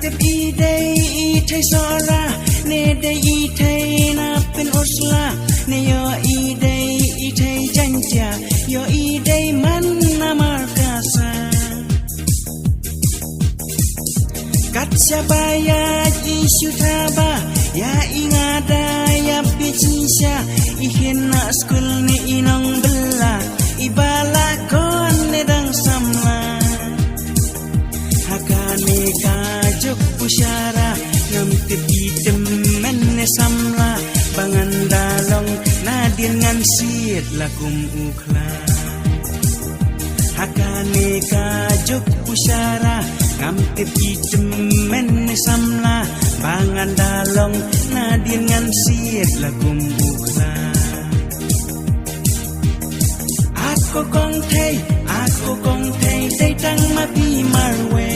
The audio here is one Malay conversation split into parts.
tep idei thai sora ne dei thai na pen osla ne yo idei thai janja yo idei man na markasa kat sabaya isutaba ya ingada ya bicisha ihena skul ni inong bela ibala kon ne dang samla hakane kajuk pusyara ngam tepitem men samla bangan dalong nadin ngan siet lakum ukhla hakane kajuk pusyara ngam tepitem men samla bangan dalong nadin ngan siet lakum ukhla aku kong thei dai tang ma pi marwe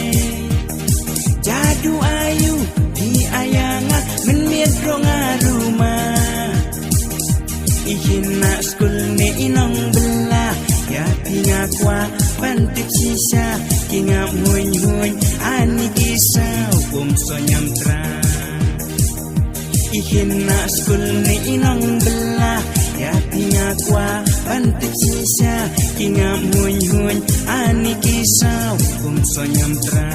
jadu ayu di ayanga men miet ronga rumah ihina skul ne inong bela ya pinga kwa pantik sisa kinga muin ani kisau kum sonyam tra ihina skul ne inong bela ya pinga kwa pantik sisa kinga muin ani kisau kum sonyam tra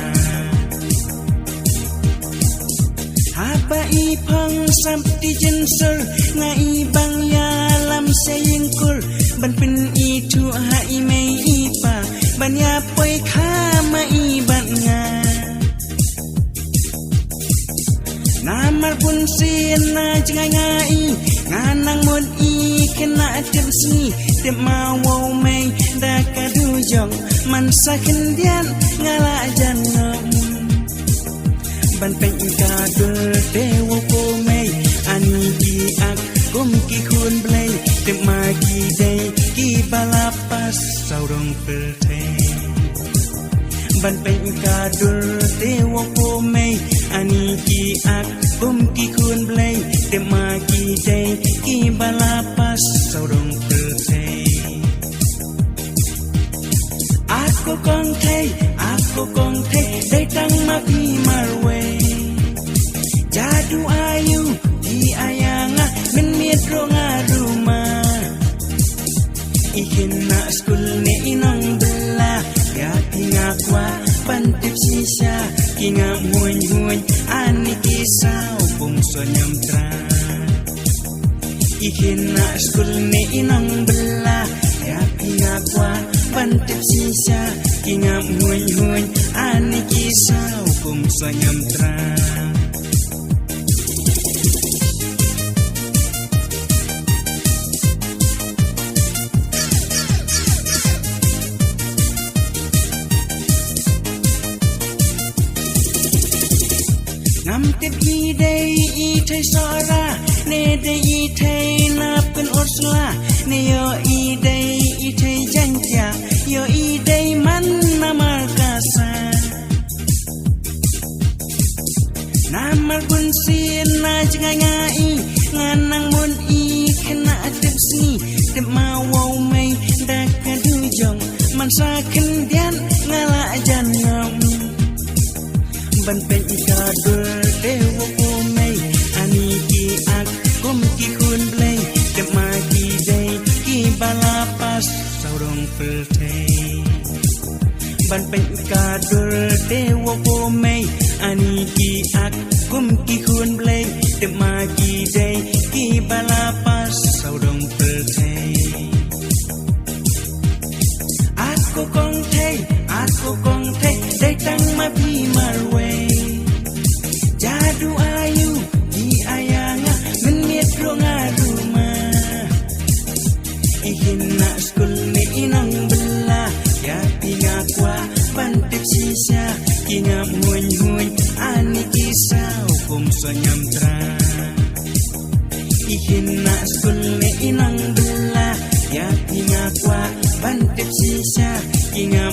haba ipang samti jensur ngai bang ya lam sayingkul ban pen itu ha imei ipa ban ya poi khama iban nga namar pun sin na jangai ngai nganang mon i kena tem sni tem mau mei da kadu jong man sakendian ngala janam ban peng ka dul dewo ko mei ani ki ak kum ki khun blei te ma ki dei ki balapas saurong pelte ban peng ka dul dewo ko mei ani ki ak kum ki khun blei te ma ki dei ki balapas saurong pelte aku kong thei dai tang ma pi marwe jadu ayu di ayanga men miet ronga rumah ihina skul ne inong bela ya tinga kwa pantip sisa kinga muin ani kisau kum sonyam tra ihina skul ne inong bela ya tinga kwa pantip sisa kinga muin ani kisau kum sonyam tra ngam tep idei thai sora ne dei thai na pen osla ne yo idei thai janja yo idei man na markasa namar pun sin na jangai ngai nganang mon i kena tep sni tep mau mei da kadu jong man sakendian ngala janam ban pen ka dul dewo ko mei ani ki ak kum ki khun blei te ma ki dei ki balapas saurong pelte ban pen ka dul dewo ko mei ani ki ak kum ki khun blei te ma ki dei ki balapas saurong pelte aku kong thei dai tang ma pi marwe jadu ayu di ayanga men miet ronga rumah ihina skul ne inong bela ya pinga kwa pantip sisa kinga muin ani kisau kum sonyam tra ihina skul ne inong bela ya pinga kwa pantip sisa kinga